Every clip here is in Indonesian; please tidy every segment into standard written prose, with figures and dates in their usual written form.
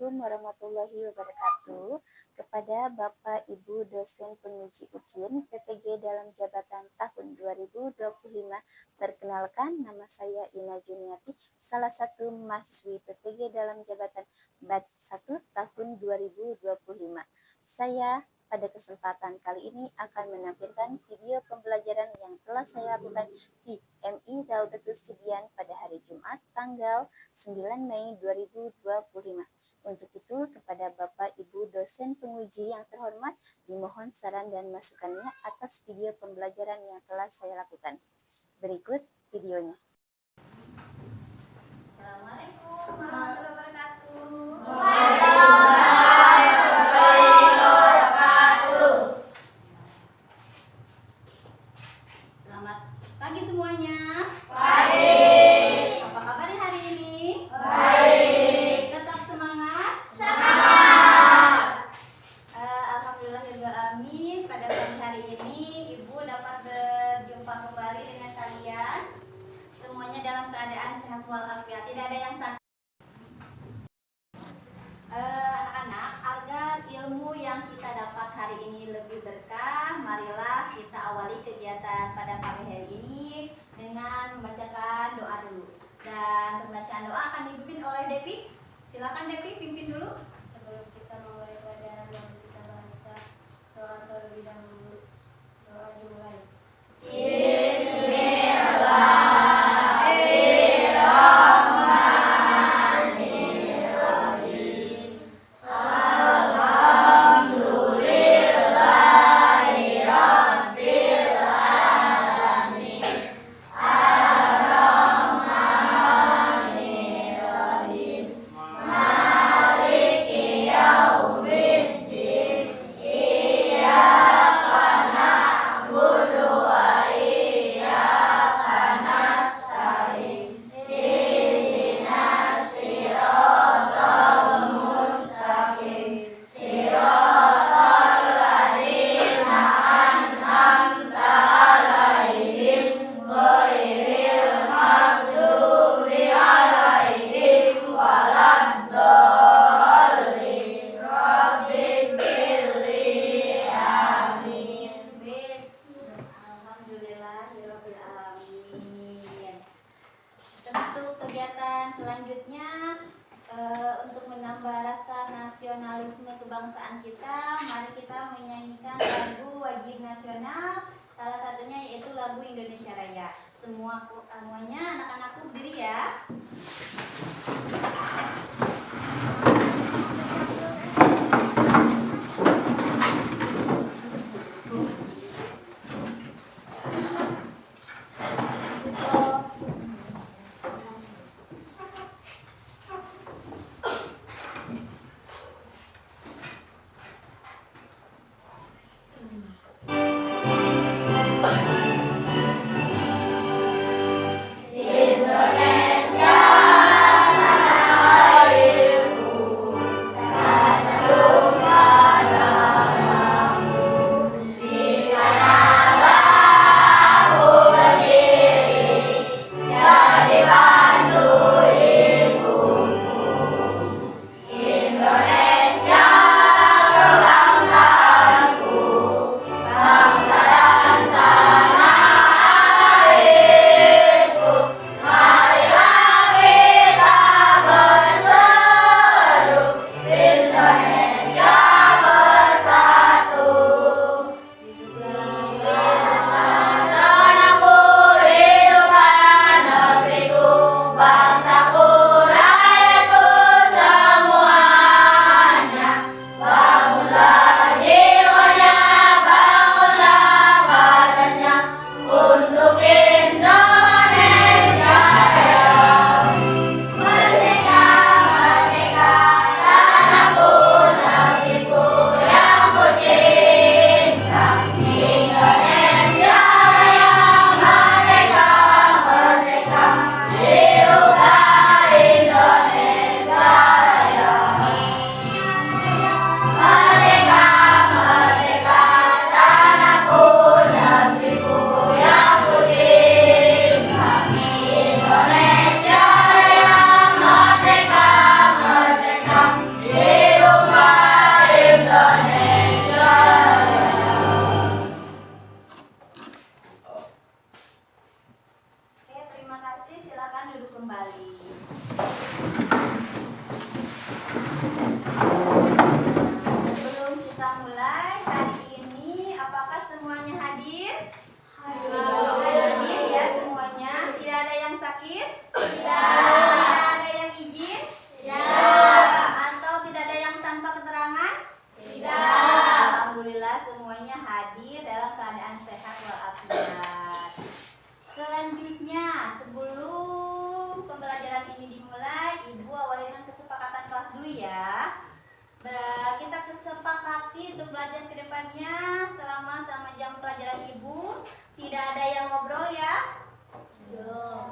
Assalamualaikum warahmatullahi wabarakatuh. Kepada Bapak Ibu dosen penguji UKIN PPG dalam jabatan tahun 2025, perkenalkan nama saya Ina Juniati, salah satu mahasiswi PPG dalam jabatan batch 1 tahun 2025. Saya pada kesempatan kali ini akan menampilkan video pembelajaran yang telah saya lakukan di MI Raudatus Cibian pada hari Jumat tanggal 9 Mei 2025. Untuk itu, kepada Bapak Ibu dosen penguji yang terhormat, dimohon saran dan masukannya atas video pembelajaran yang telah saya lakukan. Berikut videonya. Assalamualaikum warahmatullahi wabarakatuh. Selamat pagi semuanya. Baik. Apa kabarnya hari ini? Baik. Tetap semangat? Semangat. Alhamdulillahirrahmanirrahim. Pada pagi hari ini Ibu dapat berjumpa kembali dengan kalian. Semuanya dalam keadaan sehat walafiat. Tidak ada yang sakit. Anak-anak, agar ilmu yang kita dapat hari ini lebih berkah, marilah kita awali kegiatan pada pagi hari ini dengan membacakan doa dulu. Dan pembacaan doa akan dipimpin oleh Devi. Silakan Devi, pimpin dulu. Sebelum kita memulai pada yang kita baca, doa terlebih dahulu. Doa dimulai. Kegiatan selanjutnya untuk menambah rasa nasionalisme kebangsaan kita, mari kita menyanyikan lagu wajib nasional, salah satunya yaitu lagu Indonesia Raya. Semuanya anak-anakku berdiri ya. Indonesia kembali. Sebelum kita mulai hari ini, apakah semuanya hadir? Hadir ya semuanya. Tidak ada yang sakit? Tidak ada yang izin? Atau tidak ada yang tanpa keterangan? Alhamdulillah semuanya hadir dalam keadaan sehat walafiat. Selanjutnya, sebelum pembelajaran ini dimulai, Ibu awali dengan kesepakatan kelas dulu ya. Kita kesepakati untuk belajar ke depannya selama jam pelajaran Ibu tidak ada yang ngobrol ya?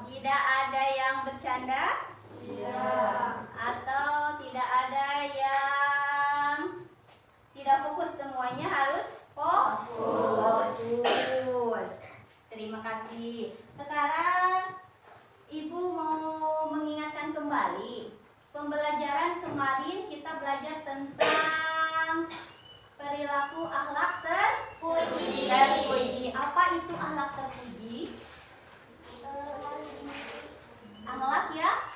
Tidak ada yang bercanda? Atau tidak ada yang tidak fokus, semuanya harus fokus. Terima kasih. Sekarang Ibu mau mengingatkan kembali pembelajaran kemarin kita belajar tentang perilaku akhlak terpuji. Apa itu akhlak terpuji? Akhlak ya?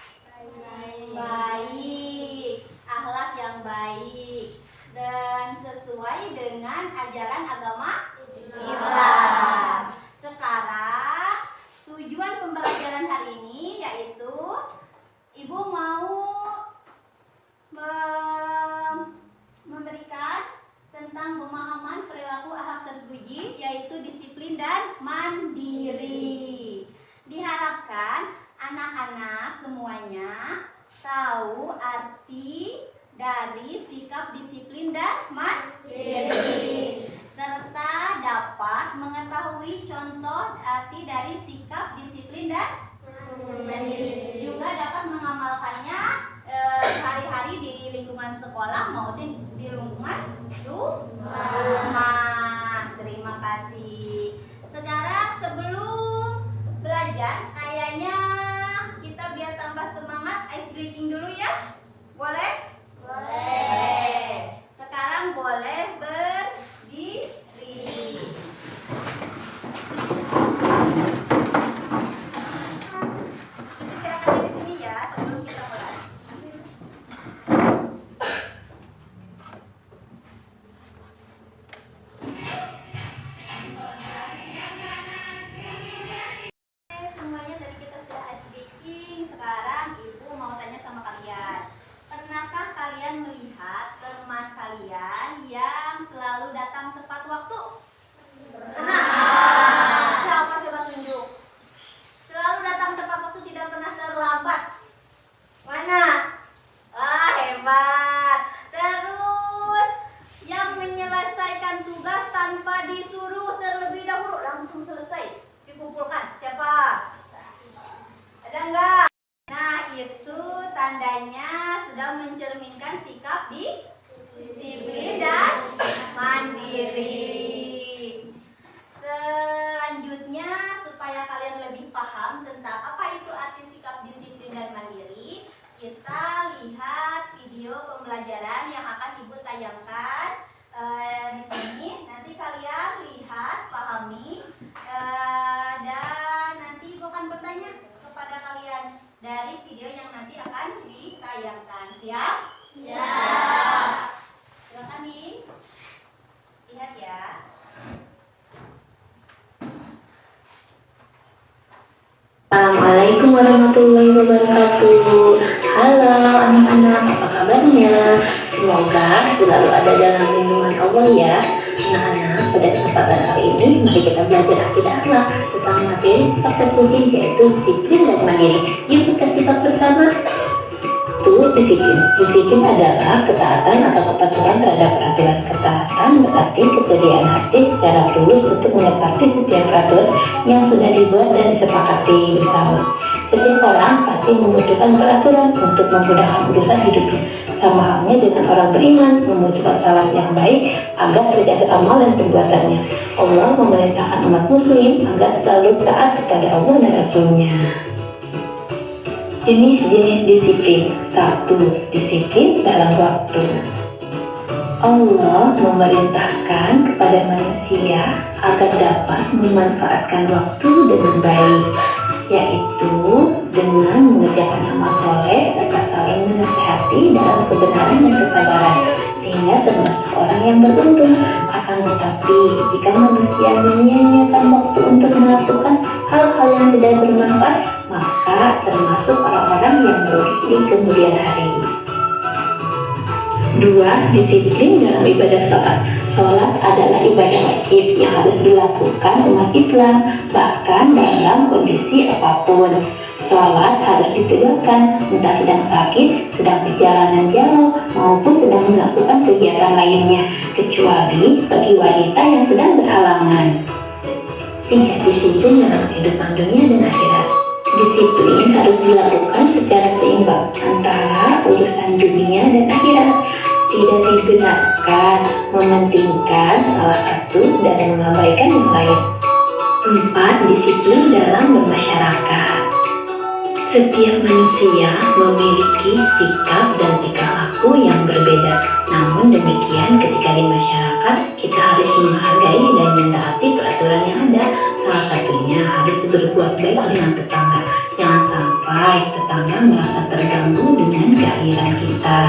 Baik. Akhlak yang baik dan sesuai dengan ajaran agama Islam. Sekarang tujuan pembelajaran hari ini yaitu Ibu mau memberikan tentang pemahaman perilaku akhlak terpuji yaitu disiplin dan mandiri. Diharapkan anak-anak semuanya tahu arti dari sikap disiplin dan mandiri serta dapat mengetahui contoh arti dari sikap disiplin dan mandiri, juga dapat mengamalkannya hari-hari di lingkungan sekolah maupun di lingkungan rumah. Terima kasih. Sekarang sebelum belajar kayaknya kita biar tambah semangat ice breaking dulu ya. Boleh? Boleh. Sekarang boleh berdiri. Istirahatnya di sini ya sebelum kita mulai. Semuanya tadi kita sudah ice breaking. Sekarang Ibu mau tanya sama kalian. Pernahkah kalian melihat teman kalian yang selalu datang tepat waktu? Pernah? Siapa coba tunjuk? Selalu datang tepat waktu, tidak pernah terlambat. Mana? Wah, hebat. Terus yang menyelesaikan tugas tanpa disuruh terlebih dahulu, langsung selesai, dikumpulkan. Siapa? Ada enggak? Nah, itu tandanya sudah mencerminkan sikap disiplin dan mandiri. Selanjutnya, supaya kalian lebih paham tentang apa itu arti sikap disiplin dan mandiri, kita lihat video pembelajaran yang akan Ibu tayangkan di sini. Nanti kalian lihat, pahami, dan nanti Ibu akan bertanya kepada kalian dari video yang nanti akan ditayangkan. Siap? Siap. Silakan dilihat ya. Assalamualaikum warahmatullahi wabarakatuh. Halo anak-anak, apa kabarnya? Semoga selalu ada dalam lindungan Allah ya. Anak-anak, pada kesempatan kali ini mari kita belajar akidah akhlak tentang materi sikap terpuji yaitu disiplin dan mandiri. Yuk kita simak bersama. Disiplin. Disiplin adalah ketaatan atau kepatuhan terhadap peraturan. Ketaatan berarti kesediaan hati secara tulus untuk menepati setiap peraturan yang sudah dibuat dan disepakati bersama. Setiap orang pasti membutuhkan peraturan untuk memudahkan urusan hidupnya. Sama halnya dengan orang beriman membutuhkan salat yang baik agar terjaga amal dan perbuatannya. Allah memerintahkan umat muslim agar selalu taat kepada Allah dan Rasul-Nya. Jenis-jenis disiplin. 1. Disiplin dalam waktu. Allah memerintahkan kepada manusia agar dapat memanfaatkan waktu dengan baik, yaitu dengan mengerjakan amal soleh, serta saling menasehati dalam kebenaran dan kesabaran, sehingga termasuk orang yang beruntung. Akan tetapi, jika manusia menyia-nyiakan waktu untuk melakukan hal-hal yang tidak bermanfaat, maka termasuk orang-orang yang merugi di kemudian hari. 2. Disiplin dalam ibadah sholat. Sholat adalah ibadah wajib yang harus dilakukan umat Islam, bahkan dalam kondisi apapun. Sholat harus ditegakkan, entah sedang sakit, sedang perjalanan jauh, maupun sedang melakukan kegiatan lainnya, kecuali bagi wanita yang sedang berhalangan. 3. Disiplin dalam kehidupan dunia dan akhirat. Disiplin harus dilakukan secara seimbang antara urusan dunia dan akhirat. Tidak dibenarkan mementingkan salah satu dan mengabaikan yang lain. 4. Disiplin dalam bermasyarakat. Setiap manusia memiliki sikap dan tingkah laku yang berbeda. Namun demikian, ketika di masyarakat, kita harus menghargai dan mentaati peraturan yang ada. Salah satunya harus berbuat baik dengan tetangga. Jangan sampai tetangga merasa terganggu dengan kehadiran kita.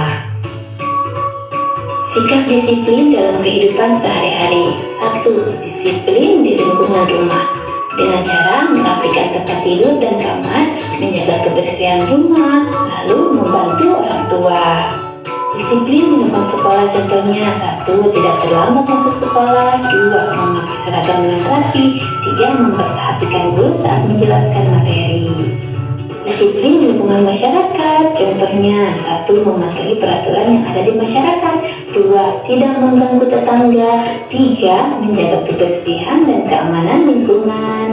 Sikap disiplin dalam kehidupan sehari-hari. 1. Disiplin di lingkungan rumah. Dengan cara merapikan tempat tidur dan kamar, menjaga kebersihan rumah, lalu membantu orang tua. Disiplin di lingkungan sekolah contohnya: 1. Tidak terlambat masuk sekolah. 2. Memakai seragam dengan rapi. 3. Memperhatikan guru saat menjelaskan materi. Disiplin di lingkungan masyarakat contohnya: 1. Mematuhi peraturan yang ada di masyarakat. 2. Tidak mengganggu tetangga. 3. Menjaga kebersihan dan keamanan lingkungan.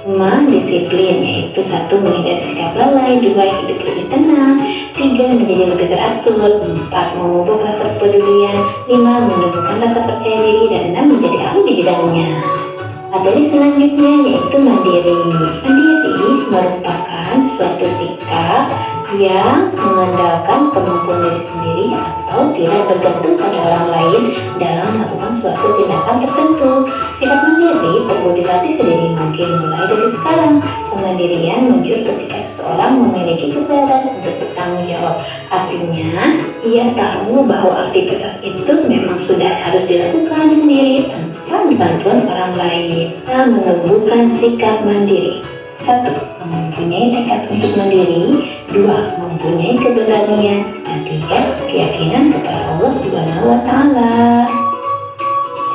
5. Disiplin, yaitu 1. Menghindari sikap lalai. 2. Hidup lebih tenang. 3. Menjadi lebih teratur. 4. Memupuk rasa kepedulian. 5. Menumbuhkan rasa percaya diri. Dan 6. Menjadi ahli di bidangnya. Materi selanjutnya yaitu mandiri. Mandiri merupakan suatu sikap yang mengandalkan kemampuan diri sendiri atau tidak bergantung pada orang lain dalam melakukan suatu tindakan tertentu. Sikap mandiri perlu dilatih sedini mungkin mulai dari sekarang. Kemandirian muncul ketika seseorang memiliki kesadaran untuk bertanggung jawab. Artinya, ia tahu bahwa aktivitas itu memang sudah harus dilakukan sendiri tanpa bantuan orang lain. Dan menumbuhkan sikap mandiri. 1. Mempunyai tekad untuk mandiri. 2. Mempunyai keberanian. Dan 3. Keyakinan kepada Allah Subhanahu wa Ta'ala.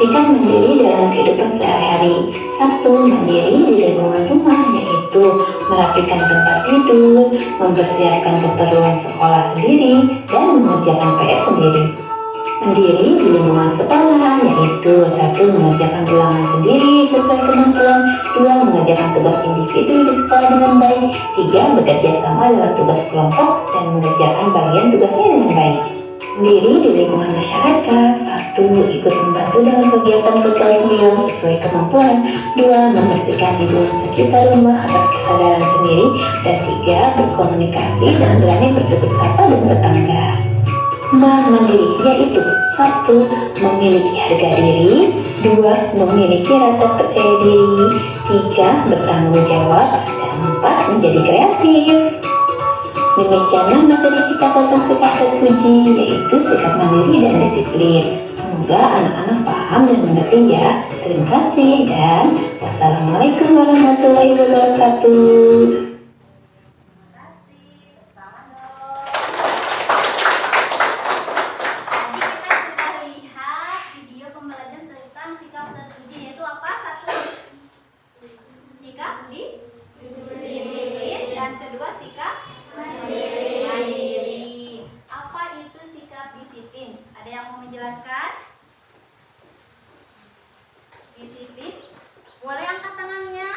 Sikap mandiri dalam kehidupan sehari-hari. 1. Mandiri di lingkungan rumah, yaitu merapikan tempat tidur, mempersiapkan keperluan sekolah sendiri, dan mengerjakan PR sendiri. Mandiri di lingkungan sekolah, yaitu 1. Mengerjakan ulangan sendiri sesuai kemampuan. 2. Mengerjakan tugas individu di sekolah dengan baik. 3. Bekerja sama dalam tugas kelompok dan mengerjakan bagian tugasnya dengan baik. Mandiri di lingkungan masyarakat. 1. Ikut membantu dalam kegiatan gotong royong sesuai kemampuan. 2. Membersihkan lingkungan sekitar rumah atas kesadaran sendiri. Dan 3. Berkomunikasi dan berani bertegur sapa dengan tetangga. Mandiri yaitu 1. Memiliki harga diri. 2. Memiliki rasa percaya diri. 3. Bertanggung jawab. Dan 4. Menjadi kreatif. Demikianlah materi kita tentang sikap terpuji, yaitu sikap mandiri dan disiplin. Semoga anak-anak paham dan mengerti ya. Terima kasih dan wassalamualaikum warahmatullahi wabarakatuh. Disiplin, dan kedua sikap mandiri. Apa itu sikap disiplin? Ada yang mau menjelaskan? Disiplin, boleh angkat tangannya.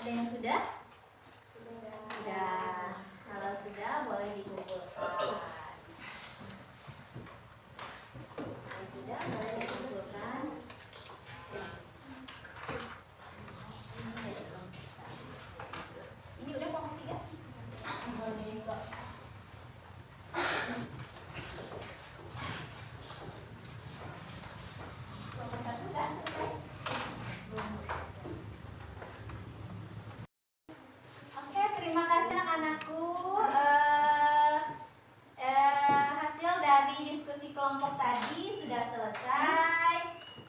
yang sudah? Sudah. Kalau sudah boleh dikumpulkan. Kalau sudah boleh dikumpulkan. Ini udah kelompok 3? Boleh kok. Kelompok 1 udah selesai? Oke, terima kasih anak-anakku. Hasil dari diskusi kelompok tadi sudah selesai.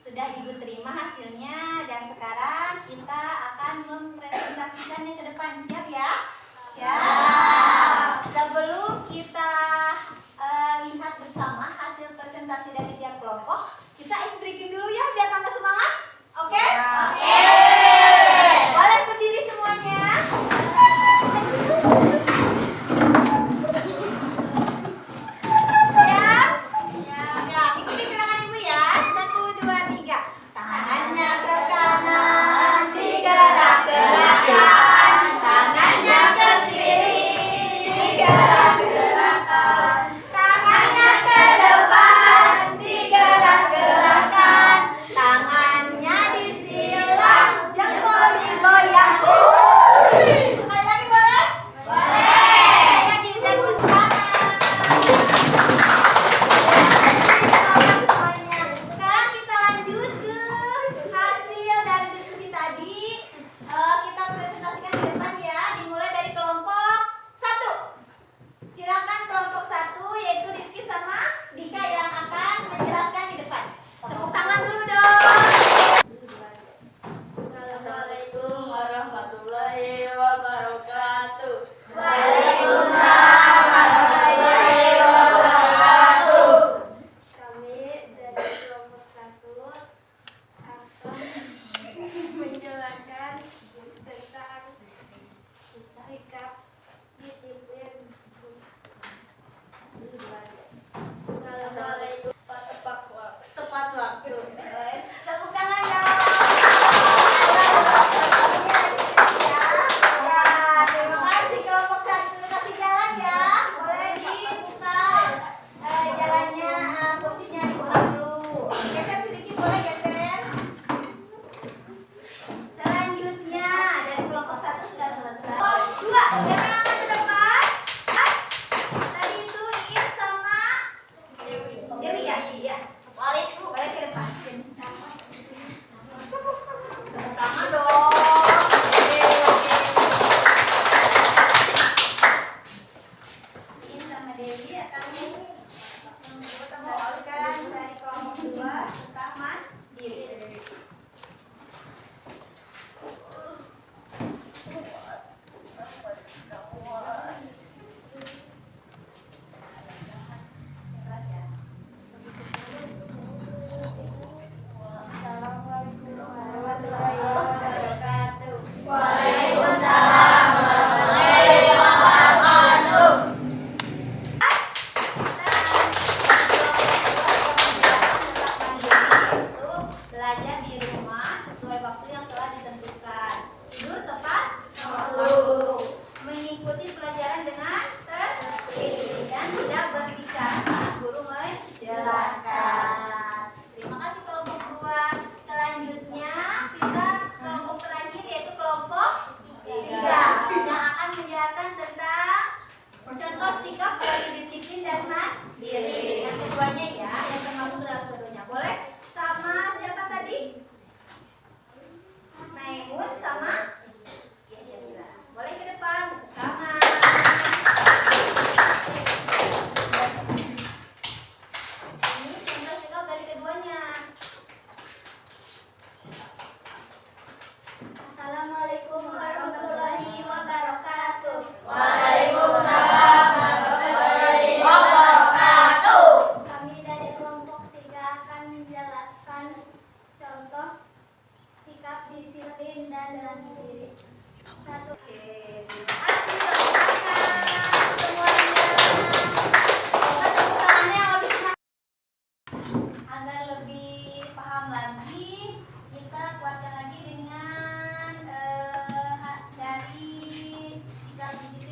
Sudah Ibu terima hasilnya. Dan sekarang kita akan mempresentasikannya ke depan. Siap ya? Siap. Sebelum kita lihat bersama hasil presentasi dari tiap kelompok, kita ice breaking dulu ya biar tambah semangat. Oke? Oke. Boleh berdiri semuanya. Siap? Siap. Ikuti gerakan Ibu ya. 1, 2, 3. Tangannya ke kanan, digerak-gerakkan. Tangannya ke kiri.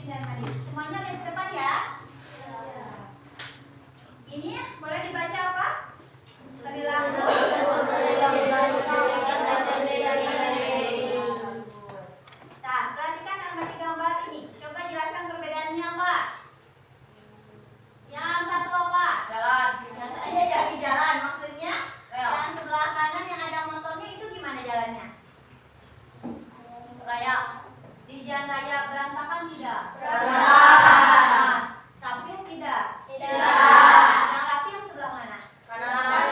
dan mandiri. Semuanya lihat ke depan ya. Ini boleh dibaca apa? Perilaku. Nah, perhatikan amati gambar ini. Coba jelaskan perbedaannya apa? Yang satu apa? Jalan. Yang saya jadi jalan. Maksudnya yang sebelah kanan yang ada motornya itu gimana jalannya? Raya. Di jalan raya berantakan tidak? Berantakan. Rapi tidak? Tidak. Yang rapi yang sebelah mana? Kanan.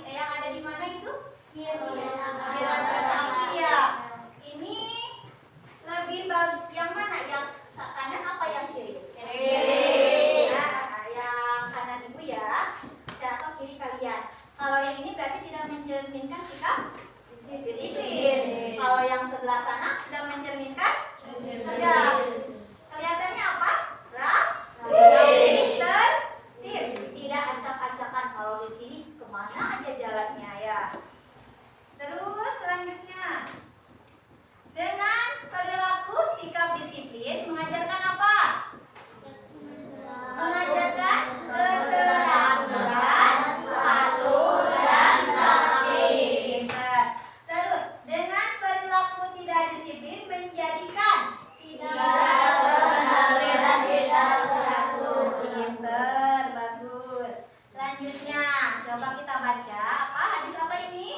Yang ada di mana itu? Kiri. Iya. Ini lebih yang mana? Yang kanan apa yang kiri? Kiri. Nah, yang kanan ibu ya. Atau kiri kalian. Kalau yang ini berarti tidak mencerminkan sikap disiplin. Kalau yang sebelah sana sudah mencerminkan sudah. Kelihatannya apa? Rapi, tertib, tidak acak-acakan. Kalau di sini kemana aja jalannya ya. Terus selanjutnya, dengan perilaku sikap disiplin mengajarkan apa? Mengajarkan keteraturan, patuh, dan tertib. Terus dengan perilaku tidak disiplin menjadikan tidak benar dan tidak teratur. Pinter, bagus. Selanjutnya, coba kita baca apa? Hadis apa ini?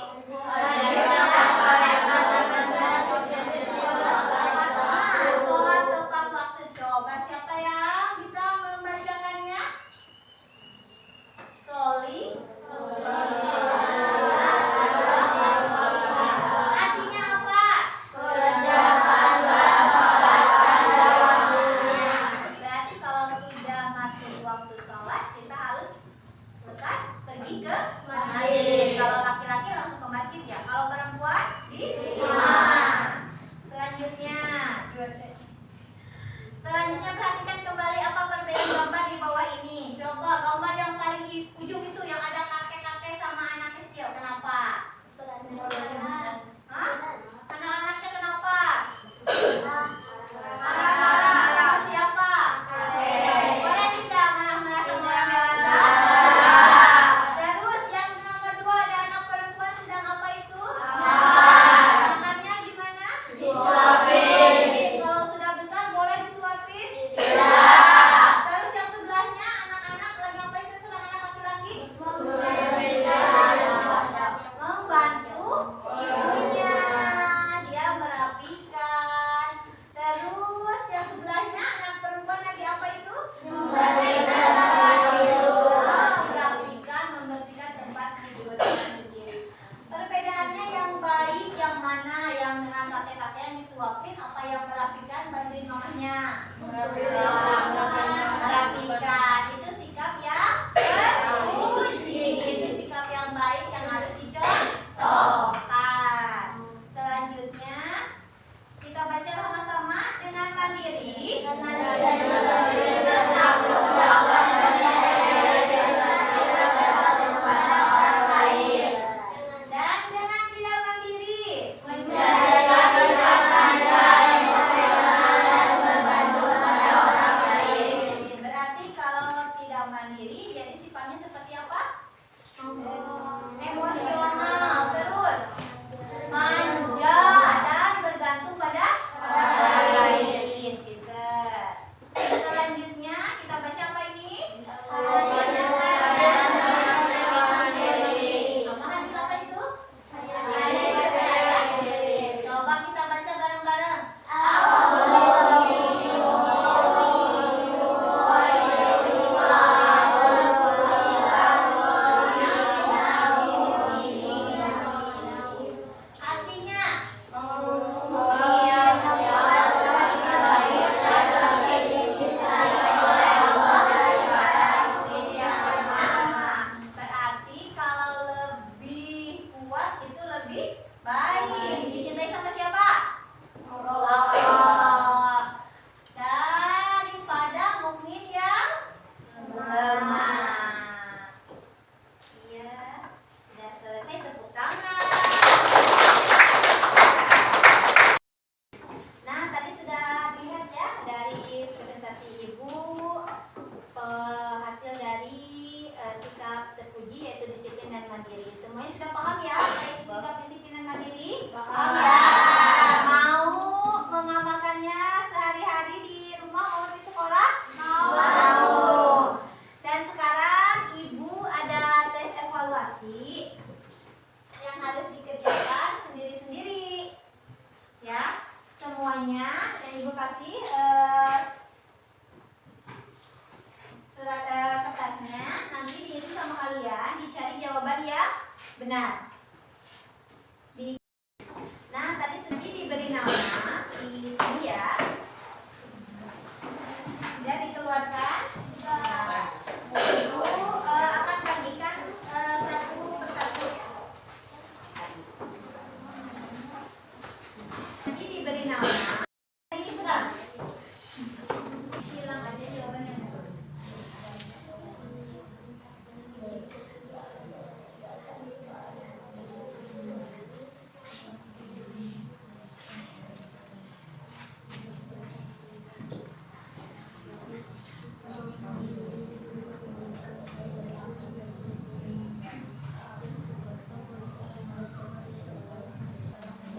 Sholat tepat waktu. Coba siapa yang bisa membacakannya? Artinya apa? Berarti kalau sudah masuk waktu sholat, kita harus lekas pergi ke masjid. Kalau laki-laki langsung ke masjid ya. Kalau perempuan di rumah. Selanjutnya perhatikan kembali apa perbedaan gambar di bawah ini. Coba gambar yang paling di ujung itu yang ada kakek-kakek sama anak kecil. Kenapa? Hah? Anak-anaknya kenapa? Marah-marah sama siapa? Boleh tidak marah-marah sama orang dewasa? Terus yang nomor 2 ada anak perempuan sedang apa itu? Makannya gimana? Disuapin. Kalau sudah besar boleh disuapin? Tidak. Terus yang sebelahnya anak-anak lagi apa itu? Seorang anak laki-laki? Membantu ibunya. Dia merapikan. Terus yang sebelahnya anak perempuan lagi apa itu? Merapikan, membersihkan tempat tidurnya sendiri. Perbedaannya yang baik yang mana? Yang dengan kakek-kakek yang disuapin apa yang merapikan bantuin mamanya? Merapikan. Itu sikap yang terpuji. Itu sikap yang baik yang harus dicontohkan. Selanjutnya kita baca sama-sama dengan mandiri. Dan dengan tidak mandiri. Menjaga sikap anda yang membantu pada orang lain. Semuanya sudah paham ya terkait sikap disiplinan mandiri? Paham ya. Mau mengamalkannya sehari-hari di rumah maupun di sekolah? Mau. Dan sekarang Ibu ada tes evaluasi yang harus dikerjakan sendiri-sendiri. Ya, semuanya yang Ibu kasih surat kertasnya nanti diisi sama kalian, dicari jawaban yang benar. Nah, tadi sendiri diberi nama di sini ya. Sudah dikeluarkan. Ibu akan bagikan satu persatu. Nanti diberi nama. Ini sekarang. Silang aja jawabannya.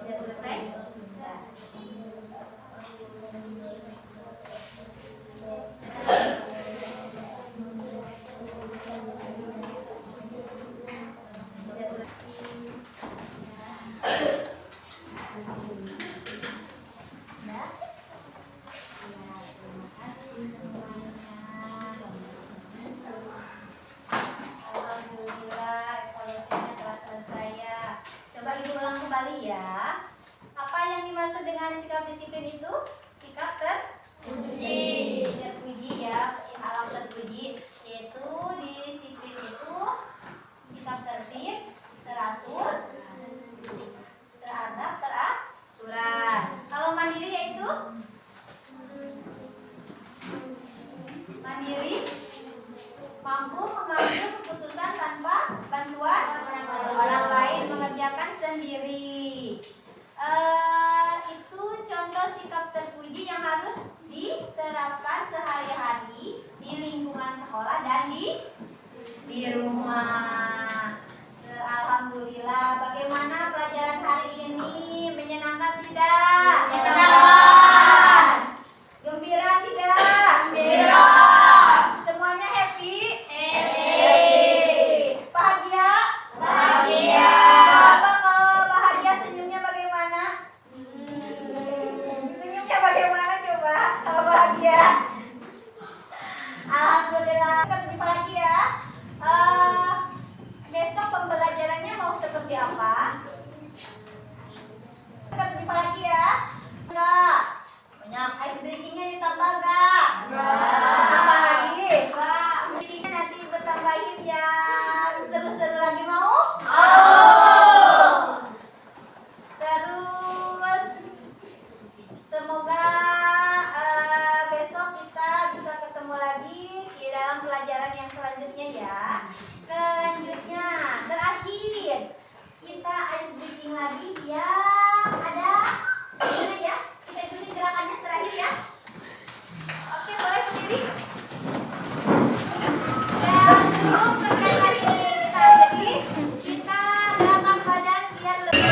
Sudah selesai? Sudah selesai. Ya. Terima kasih semuanya. Alhamdulillah, evaluasinya telah selesai ya. Coba Ibu ulang kembali ya. Apa yang dimaksud dengan sikap disiplin itu? Sikap terpuji. Terpuji ya, alam terpuji. Yaitu disiplin itu sikap tertib, teratur, teradab, teraturan. Kalau mandiri yaitu mandiri, mampu mengambil keputusan tanpa bantuan orang lain, mengerjakan sendiri. Itu contoh sikap terpuji yang harus diterapkan sehari-hari di lingkungan sekolah dan di rumah. Alhamdulillah, bagaimana pelajaran hari ini? Menyenangkan tidak? Menyenangkan. Gembira tidak? Gembira. Semuanya happy? Happy. Bahagia? Bahagia. Coba kalau bahagia senyumnya bagaimana? Senyumnya bagaimana coba kalau bahagia? Alhamdulillah. Lebih lagi ya. Besok pembelajarannya mau seperti apa? Lebih lagi ya. Enggak. Banyak ice breakingnya ditambah enggak? Enggak. Apa lagi? Enggak. Breakingnya nanti bertambahin yang seru-seru lagi mau? Mau. Terus semoga besok kita bisa ketemu lagi di dalam pelajaran yang selanjutnya ya. Selanjutnya terakhir kita ice breaking lagi yang ada gimana ya? Kita ikuti gerakannya terakhir ya. Oke, boleh berdiri. Dan sebelum kegiatan hari ini kita akhiri, kita gerakan badan biar lebih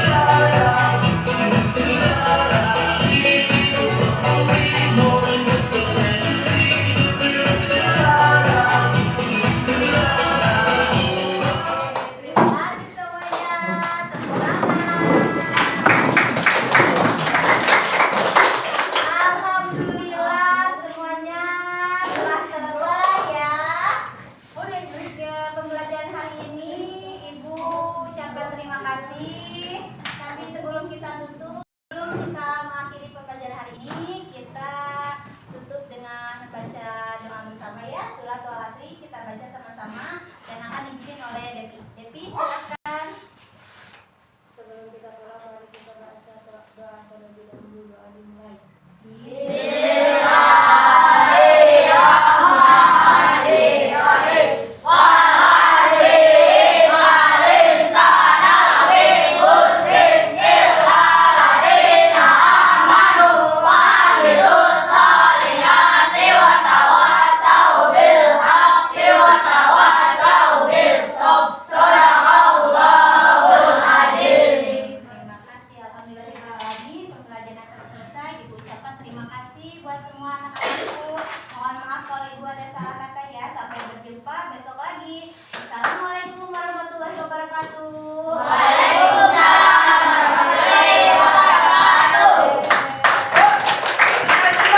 buat semua anak-anakku. Mohon maaf kalau ibu ada salah kata ya. Sampai berjumpa besok lagi. Assalamualaikum warahmatullahi wabarakatuh.